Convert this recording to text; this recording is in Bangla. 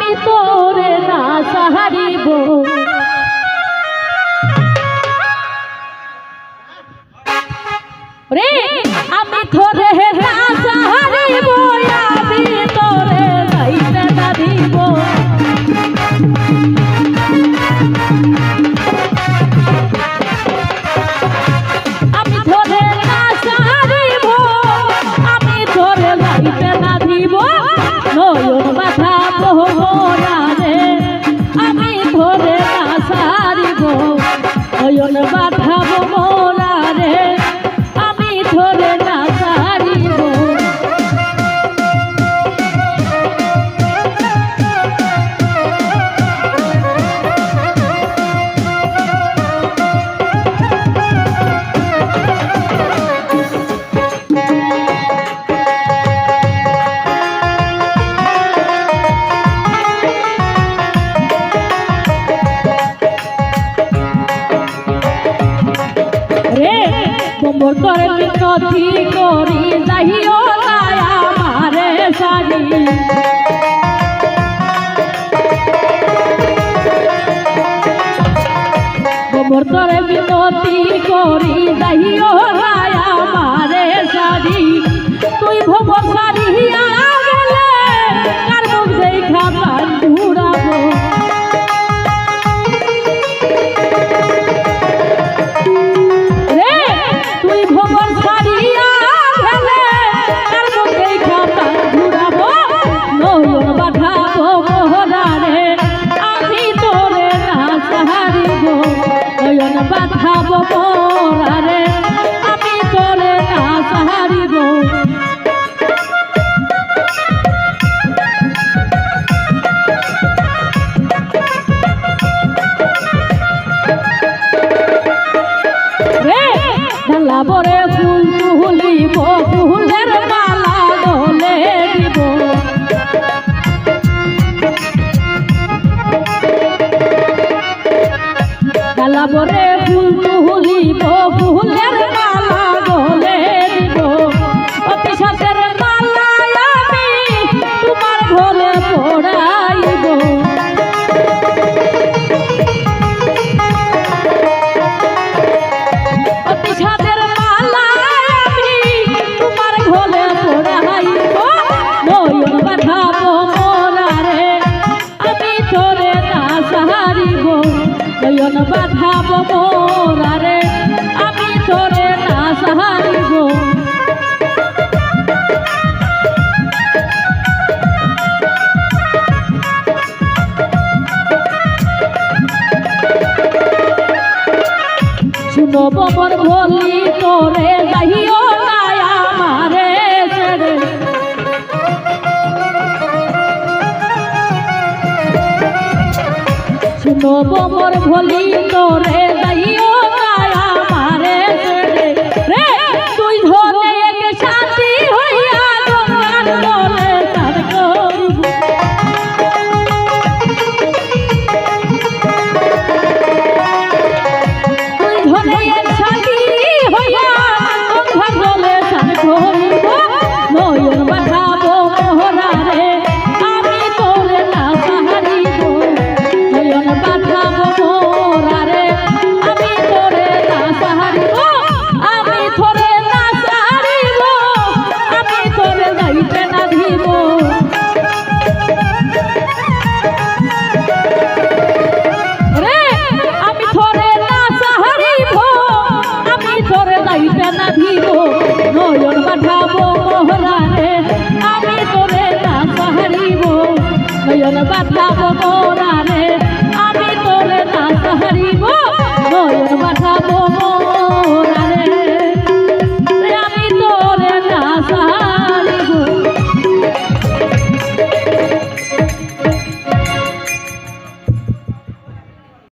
আমি তোরে না সাহারিব রে আমি তোরে না সাহারিব আমি তোরে যাইতে না দিব আমি তোরে না সাহারিব আমি তোরে যাইতে না দিব নয়ন বাধা মোরা রে আমি তোরে না সাহারিব নয়ন বাধা মোরা রে আমি তোরে না সাহারিব তোমর করে মিনতি করি যাইও না আমারে সারি তোমর করে মিনতি করি যাইও না আমারে সারি তুই ভবর সারিয়া গেলে কার মুখ দেখা প্রাণ ঘুরাবো বাধাব মোরা রে আমি তোরে না সাহারিব রে ঢালা বরে ফুল তুলিব ফুলের মালা দলে দিব ঢালা বরে ফুল তুলিব ফুলের মালা গলে দিব অতি সাথের মালা আমি তোমার ঘরে পড়াইব অতি সাথের মালা আমি তোমার ঘরে পড়াইব নয়ন বাঁধাব মোরা রে আমি তোরে না সাহারিব নয়ন বাঁধাব মোরা রে আমি তোরে না সাহারিব শুনো বমর বলি তোরে যাইও না আমারে ছেড়ে শুনো বমর বলি তোরে যাইও না আমারে ছেড়ে রে তুই ধরে এক সাথী হইয়া গঙ্গার তলে তার করিব তুই ধরে এক সাথী হইয়া গঙ্গার তলে তার করিব নয়ন বাঁধাব মোরা রে আমি তোরে না সাহারিব নয়ন বাঁধাব মোরা রে আমি তোরে না সাহারিব আমি তোরে না সাহারিব আমি তোরে যাইতে না দিব রে আমি তোরে না সাহারিব আমি তোরে যাইতে না দিব নয়ন বাঁধাব মোরা রে আমি তোরে না সাহারিব নয়ন বাঁধাব মোরা রে আমি তোরে না সাহারিব নয়ন বাঁধাব মোরা রে